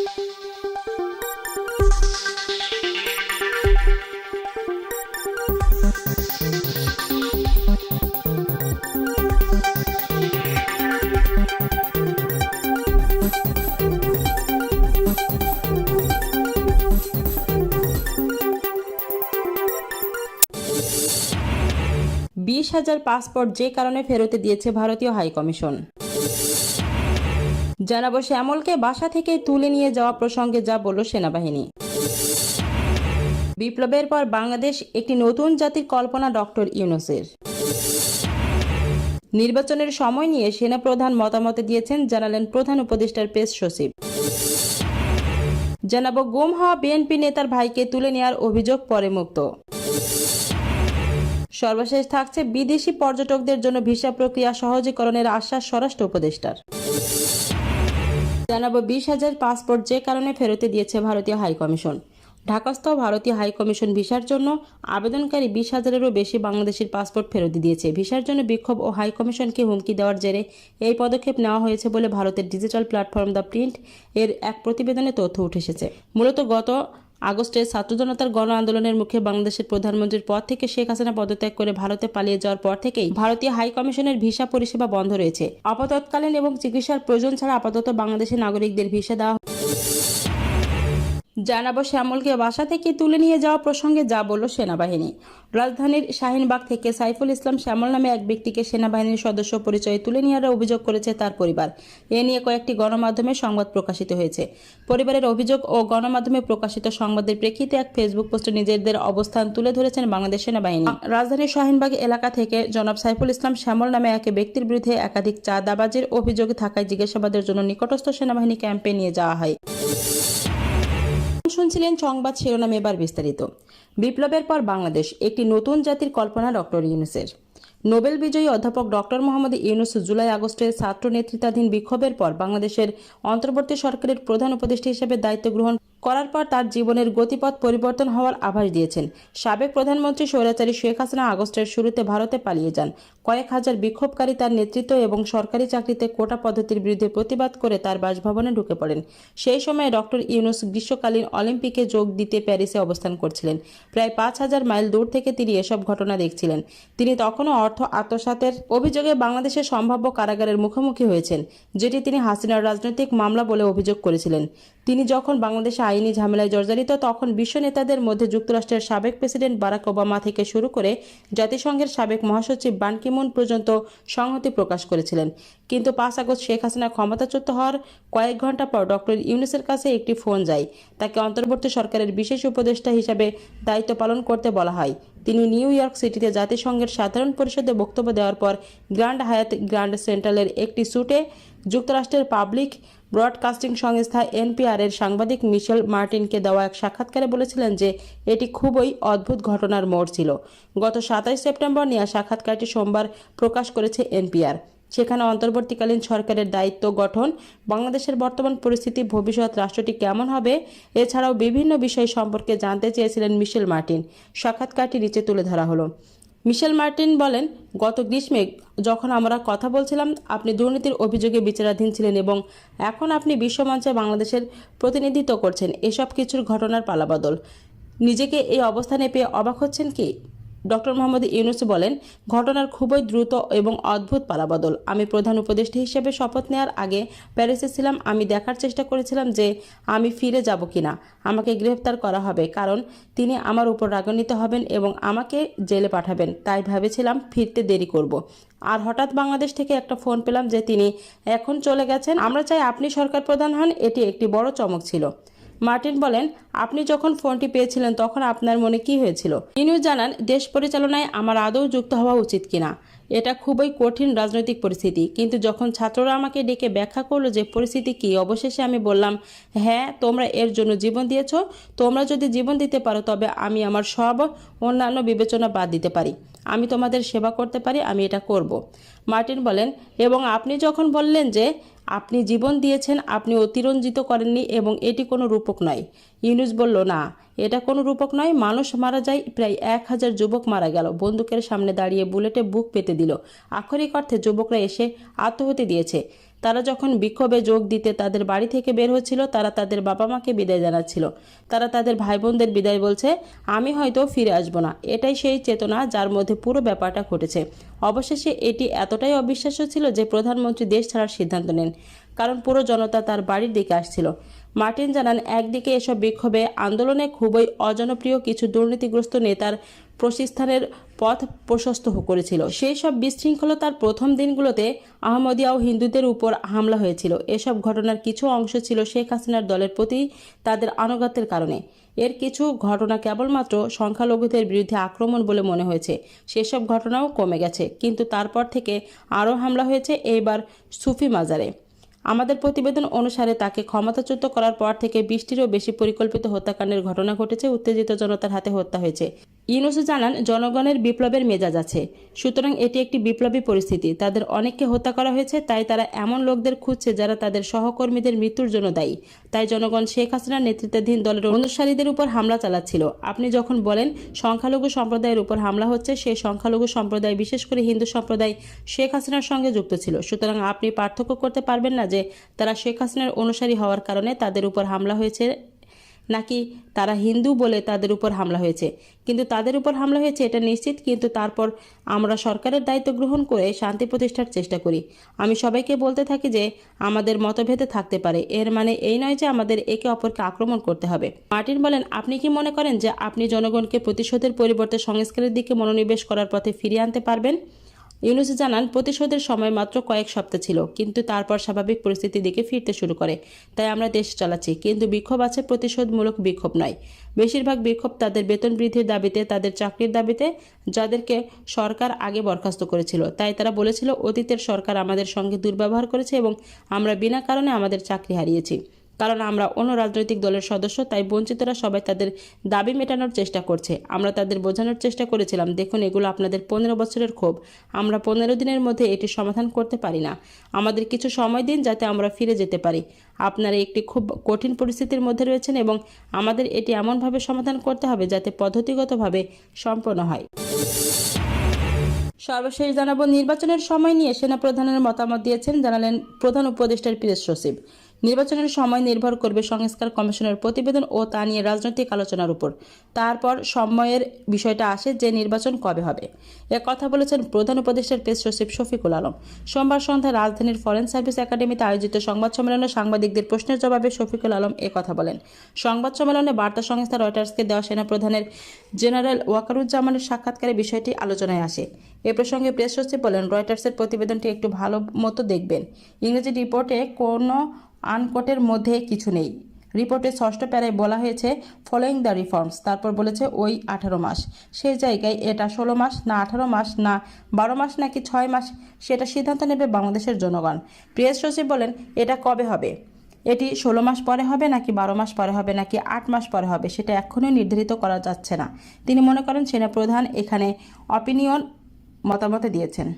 20,000 passport যে কারণে ফেরত দিয়েছে ভারতীয় হাইকমিশন। জানাবো শ্যামলকে বাসা থেকে তুলে নিয়ে যাওয়া প্রসঙ্গে যা বলল সেনাবাহিনী। বিপ্লবের পর বাংলাদেশ একটি নতুন জাতির কল্পনা ডক্টর ইউনূসের। নির্বাচনের সময় নিয়ে সেনাপ্রধান মতামত দিয়েছেন, জানালেন প্রধান উপদেষ্টার প্রেস সচিব। জানাবো গুম হওয়া বিএনপি নেতার ভাইকে তুলে নেওয়ার অভিযোগ পরে মুক্ত। সর্বশেষ থাকছে বিদেশি পর্যটকদের জন্য ভিসা প্রক্রিয়া সহজীকরণের আশ্বাস স্বরাষ্ট্র উপদেষ্টার। জানাবো 20,000 পাসপোর্ট যে কারণে ফেরত দিয়েছে ভারতীয় হাইকমিশন। ঢাকাস্থ ভারতীয় হাইকমিশন ভিসার জন্য আবেদনকারী 20,000-এরও বেশি বাংলাদেশের পাসপোর্ট ফেরত দিয়েছে। ভিসার জন্য বিক্ষোভ ও হাইকমিশনকে হুমকি দেওয়ার জেরে এই পদক্ষেপ নেওয়া হয়েছে বলে ভারতের ডিজিটাল প্ল্যাটফর্ম দ্য প্রিন্ট এর এক প্রতিবেদনে তথ্য উঠে এসেছে। মূলত গত আগস্টে ছাত্র জনতার গণ আন্দোলনের মুখে বাংলাদেশের প্রধানমন্ত্রীর পদ থেকে শেখ হাসিনা পদত্যাগ করে ভারতে পালিয়ে যাওয়ার পর থেকেই ভারতীয় হাইকমিশনের ভিসা পরিষেবা বন্ধ রয়েছে। আপাতৎকালীন এবং চিকিৎসার প্রয়োজন ছাড়া আপাতত বাংলাদেশের নাগরিকদের ভিসা দেওয়া। জানাবো শ্যামলকে বাসা থেকে তুলে নিয়ে যাওয়া প্রসঙ্গে যা বলল সেনাবাহিনী। রাজধানীর শাহিনবাগ থেকে সাইফুল ইসলাম শ্যামল নামে এক ব্যক্তিকে সেনাবাহিনীর সদস্য পরিচয়ে তুলে নেওয়ার অভিযোগ করেছে তার পরিবার। এ নিয়ে কয়েকটি গণমাধ্যমে সংবাদ প্রকাশিত হয়েছে। পরিবারের অভিযোগ ও গণমাধ্যমে প্রকাশিত সংবাদের প্রেক্ষিতে এক ফেসবুক পোস্টে নিজেদের অবস্থান তুলে ধরেছেন বাংলাদেশ সেনাবাহিনী। রাজধানীর শাহিনবাগ এলাকা থেকে জনাব সাইফুল ইসলাম শ্যামল নামে এক ব্যক্তির বিরুদ্ধে একাধিক চাঁদাবাজির অভিযোগ থাকায় জিজ্ঞাসাবাদের জন্য নিকটস্থ সেনাবাহিনী ক্যাম্পে নিয়ে যাওয়া হয়। শুনছিলেন সংবাদ শিরোনাম, এবার বিস্তারিত। বিপ্লবের পর বাংলাদেশ একটি নতুন জাতির কল্পনা ডক্টর ইউনূসের। নোবেল বিজয়ী অধ্যাপক ডক্টর মোহাম্মদ ইউনূস জুলাই আগস্টে ছাত্র নেতৃত্বাধীন বিক্ষোভের পর বাংলাদেশের অন্তর্বর্তী সরকারের প্রধান উপদেষ্টা হিসেবে দায়িত্ব গ্রহণ করার পর তার জীবনের গতিপথ পরিবর্তন হওয়ার আভাস দিয়েছেন। সাবেক প্রধানমন্ত্রী স্বৈরাচারী শেখ হাসিনা আগস্টের শুরুতে ভারতে পালিয়ে যান। কয়েক হাজার বিক্ষোভকারী তার নেতৃত্ব এবং সরকারি চাকরিতে কোটা পদ্ধতির বিরুদ্ধে প্রতিবাদ করে তার বাসভবনে ঢুকে পড়েন। সেই সময়ে ডক্টর ইউনূস গ্রীষ্মকালীন অলিম্পিকে যোগ দিতে প্যারিসে অবস্থান করছিলেন। প্রায় 5,000 মাইল দূর থেকে তিনি এসব ঘটনা দেখছিলেন। তিনি তখনও অর্থ আত্মসাতের অভিযোগে বাংলাদেশের সম্ভাব্য কারাগারের মুখোমুখি হয়েছেন, যেটি তিনি হাসিনার রাজনৈতিক মামলা বলে অভিযোগ করেছিলেন। তিনি যখন বাংলাদেশে আইনি ঝামেলায় জর্জরিত, তখন বিশ্ব নেতাদের মধ্যে যুক্তরাষ্ট্রের সাবেক প্রেসিডেন্ট বারাক ওবামা থেকে শুরু করে জাতিসংঘের সাবেক মহাসচিব বান কি মুন পর্যন্ত সংহতি প্রকাশ করেছিলেন। কিন্তু 5 আগস্ট শেখ হাসিনা ক্ষমতাচ্যুত হওয়ার কয়েক ঘন্টা পর ডক্টর ইউনূসের কাছে একটি ফোন যায়। তাকে অন্তর্বর্তী সরকারের বিশেষ উপদেষ্টা হিসাবে দায়িত্ব পালন করতে বলা হয়। তিনি নিউ ইয়র্ক সিটিতে জাতিসংঘের সাধারণ পরিষদে বক্তব্য দেওয়ার পর গ্র্যান্ড হায়াত গ্র্যান্ড সেন্ট্রালের একটি স্যুটে যুক্তরাষ্ট্রের পাবলিক ব্রডকাস্টিং সংস্থা এনপিআর এর সাংবাদিক মিশেল মার্টিনকে দেওয়া এক সাক্ষাৎকারে বলেছিলেন যে এটি খুবই অদ্ভুত ঘটনার মোড় ছিল। গত 27 সেপ্টেম্বর নেওয়া সাক্ষাৎকারটি সোমবার প্রকাশ করেছে এনপিআর। সেখানে অন্তর্বর্তীকালীন সরকারের দায়িত্ব গঠন, বাংলাদেশের বর্তমান পরিস্থিতি, ভবিষ্যৎ রাষ্ট্রটি কেমন হবে, এছাড়াও বিভিন্ন বিষয় সম্পর্কে জানতে চেয়েছিলেন মিশেল মার্টিন। সাক্ষাৎকারটি নিচে তুলে ধরা হলো। মিশেল মার্টিন বলেন, গত গ্রীষ্মে যখন আমরা কথা বলছিলাম, আপনি দুর্নীতির অভিযোগে বিচারাধীন ছিলেন এবং এখন আপনি বিশ্বমঞ্চে বাংলাদেশের প্রতিনিধিত্ব করছেন। এসব কিছুর ঘটনার পালাবদল। নিজেকে এই অবস্থানে পেয়ে অবাক হচ্ছেন কি? ডক্টর মোহাম্মদ ইউনূস বলেন, ঘটনার খুবই দ্রুত এবং অদ্ভুত পালাবদল। আমি প্রধান উপদেষ্টা হিসেবে শপথ নেওয়ার আগে প্যারিসে ছিলাম। আমি দেখার চেষ্টা করেছিলাম যে আমি ফিরে যাব কিনা, আমাকে গ্রেফতার করা হবে, কারণ তিনি আমার উপর রাগান্বিত হবেন এবং আমাকে জেলে পাঠাবেন। তাই ভেবেছিলাম ফিরতে দেরি করব। আর হঠাৎ বাংলাদেশ থেকে একটা ফোন পেলাম যে তিনি এখন চলে গেছেন। আমরা চাই আপনি সরকার প্রধান হন। এটি একটি বড় চমক ছিল। মার্টিন বলেন, আপনি যখন ফোনটি পেয়েছিলেন তখন আপনার মনে কি হয়েছিল? ইউনূস জানান, দেশ পরিচালনায় আমার আদৌ যুক্ত হওয়া উচিত কিনা। এটা খুবই কঠিন রাজনৈতিক পরিস্থিতি, কিন্তু যখন ছাত্ররা আমাকে ডেকে ব্যাখ্যা করলো যে পরিস্থিতি কি, অবশেষে আমি বললাম, হ্যাঁ, তোমরা এর জন্য জীবন দিয়েছ। তোমরা যদি জীবন দিতে পারো তবে আমি আমার সব অন্যান্য বিবেচনা বাদ দিতে পারি। আমি তোমাদের সেবা করতে পারি, আমি এটা করব। মার্টিন বলেন, এবং আপনি যখন বললেন যে আপনি জীবন দিয়েছেন, আপনি অতিরঞ্জিত করেননি এবং এটি কোনো রূপক নয়। ইউনূস বলল, না, এটা কোনো রূপক নয়। মানুষ মারা যায়, প্রায় 1000 যুবক মারা গেল। বন্দুকের সামনে দাঁড়িয়ে বুলেটে বুক পেতে দিল। আক্ষরিক অর্থে যুবকরা এসে আত্মহতি দিয়েছে। তারা যখন বিক্ষোভে যোগ দিতে তাদের বাড়ি থেকে বের হচ্ছিল, তারা তাদের বাবা মাকে বিদায় জানাচ্ছিল, তারা তাদের ভাই বোনদের বিদায় বলছে, আমি হয়তো ফিরে আসব না। এটাই সেই চেতনা যার মধ্যে পুরো ব্যাপারটা ঘটেছে। অবশেষে এটি এতটাই অবিশ্বাস্য ছিল যে প্রধানমন্ত্রী দেশ ছাড়ার সিদ্ধান্ত নেন, কারণ পুরো জনতা তার বাড়ির দিকে আসছিল। মার্টিন জানান, একদিকে এসব বিক্ষোভে আন্দোলনে খুবই অজনপ্রিয় কিছু দুর্নীতিগ্রস্ত নেতার প্রশিস্থানের পথ প্রশস্ত করেছিল। সেই সব বিশৃঙ্খলতার প্রথম দিনগুলোতে আহমদিয়া ও হিন্দুদের উপর হামলা হয়েছিল। এসব ঘটনার কিছু অংশ ছিল শেখ হাসিনার দলের প্রতি তাদের আনুগত্যের কারণে। এর কিছু ঘটনা কেবলমাত্র সংখ্যালঘুদের বিরুদ্ধে আক্রমণ বলে মনে হয়েছে। সেসব ঘটনাও কমে গেছে, কিন্তু তারপর থেকে আরও হামলা হয়েছে, এইবার সুফি মাজারে। আমাদের প্রতিবেদন অনুসারে তাকে ক্ষমতাচ্যুত করার পর থেকে 20টিরও বেশি পরিকল্পিত হত্যাকাণ্ডের ঘটনা ঘটেছে। উত্তেজিত জনতার হাতে হত্যা হয়েছে। ইউনূস জানান, জনগণের বিপ্লবের মেজাজ আছে, সুতরাং এটি একটি বিপ্লবী পরিস্থিতি। তাদের অনেককে হত্যা করা হয়েছে, তাই তারা এমন লোকদের খুঁজছে যারা তাদের সহকর্মীদের মৃত্যুর জন্য দায়ী। তাই জনগণ শেখ হাসিনার নেতৃত্বাধীন দলের অনুসারীদের উপর হামলা চালাচ্ছিল। আপনি যখন বলেন সংখ্যালঘু সম্প্রদায়ের উপর হামলা হচ্ছে, সেই সংখ্যালঘু সম্প্রদায়, বিশেষ করে হিন্দু সম্প্রদায়, শেখ হাসিনার সঙ্গে যুক্ত ছিল। সুতরাং আপনি পার্থক্য করতে পারবেন না যে তারা শেখ হাসিনার অনুসারী হওয়ার কারণে তাদের উপর হামলা হয়েছে নাকি তারা হিন্দু বলে তাদের উপর হামলা হয়েছে। কিন্তু তাদের উপর হামলা হয়েছে এটা নিশ্চিত। কিন্তু তারপর আমরা সরকারের দায়িত্ব গ্রহণ করে শান্তি প্রতিষ্ঠার চেষ্টা করি। আমি সবাইকে বলতে থাকি যে আমাদের মতভেদে থাকতে পারে, এর মানে এই নয় যে আমাদের একে অপরকে আক্রমণ করতে হবে। মার্টিন বলেন, আপনি কি মনে করেন যে আপনি জনগণকে প্রতিশোধের পরিবর্তে সংস্কারের দিকে মনোনিবেশ করার পথে ফিরিয়ে আনতে পারবেন? ইউনূস জানান, প্রতিশোধের সময় মাত্র কয়েক সপ্তাহ ছিল, কিন্তু তারপর স্বাভাবিক পরিস্থিতির দিকে ফিরতে শুরু করে। তাই আমরা দেশ চালাচ্ছি, কিন্তু বিক্ষোভ আছে, প্রতিশোধমূলক বিক্ষোভ নয়। বেশিরভাগ বিক্ষোভ তাদের বেতন বৃদ্ধির দাবিতে, তাদের চাকরির দাবিতে, যাদেরকে সরকার আগে বরখাস্ত করেছিল। তাই তারা বলেছিল, অতীতের সরকার আমাদের সঙ্গে দুর্ব্যবহার করেছে এবং আমরা বিনা কারণে আমাদের চাকরি হারিয়েছি। কারণ আমরা অন্য রাজনৈতিক দলের সদস্য, তাই বঞ্চিতরা সবাই তাদের দাবি মেটানোর চেষ্টা করছে। আমরা তাদের বোঝানোর চেষ্টা করেছিলাম, দেখুন এগুলো আপনাদের 15 বছরের ক্ষোভ, আমরা 15 দিনের মধ্যে এটি সমাধান করতে পারি না। আমাদের কিছু সময় দিন যাতে আমরা ফিরে যেতে পারি। আপনারা একটি খুব কঠিন পরিস্থিতির মধ্যে রয়েছেন এবং আমাদের এটি এমনভাবে সমাধান করতে হবে যাতে পদ্ধতিগতভাবে সম্পন্ন হয়। সর্বশেষ জানাবো, নির্বাচনের সময় নিয়ে সেনাপ্রধানের মতামত দিয়েছেন, জানালেন প্রধান উপদেষ্টার প্রেস সচিব। নির্বাচনের সময় নির্ভর করবে সংস্কার কমিশনের প্রতিবেদন ও তা নিয়ে রাজনৈতিক আলোচনার উপর। তারপর সময়ের বিষয়টা আসে যে নির্বাচন কবে হবে। কথা বলেছেন প্রধান উপদেষ্টার প্রেস সচিব শফিকুল আলম। সোমবার সন্ধ্যায় রাজধানীর ফরেন সার্ভিস একাডেমিতে আয়োজিত সংবাদ সম্মেলনে সাংবাদিকদের প্রশ্নের জবাবে শফিকুল আলম কথা বলেন। সংবাদ সম্মেলনে বার্তা সংস্থা রয়টার্সকে দেওয়া সেনাপ্রধানের জেনারেল ওয়াকারুজ্জামানের সাক্ষাৎকারে বিষয়টি আলোচনায় আসে। এ প্রসঙ্গে প্রেস সচিব বলেন, রয়টার্সের প্রতিবেদনটি একটু ভালো মতো দেখবেন। ইংরেজি রিপোর্টে কোনো আনকোটের মধ্যে কিছু নেই। রিপোর্টের 6ষ্ঠ প্যারায় বলা হয়েছে ফলোয়িং দ্য রিফর্মস, তারপর বলেছে ওই 18 মাস। সেই জায়গায় এটা 16 মাস না 18 মাস না 12 মাস নাকি 6 মাস, সেটা সিদ্ধান্ত নেবে বাংলাদেশের জনগণ। প্রেস সচিব বলেন, এটা কবে হবে? এটি 16 মাস পরে হবে নাকি 12 মাস পরে হবে নাকি 8 মাস পরে হবে, সেটা এখনই নির্ধারিত করা যাচ্ছে না। তিনি মনে করেন সেনাপ্রধান এখানে অপিনিয়ন মতামত দিয়েছেন।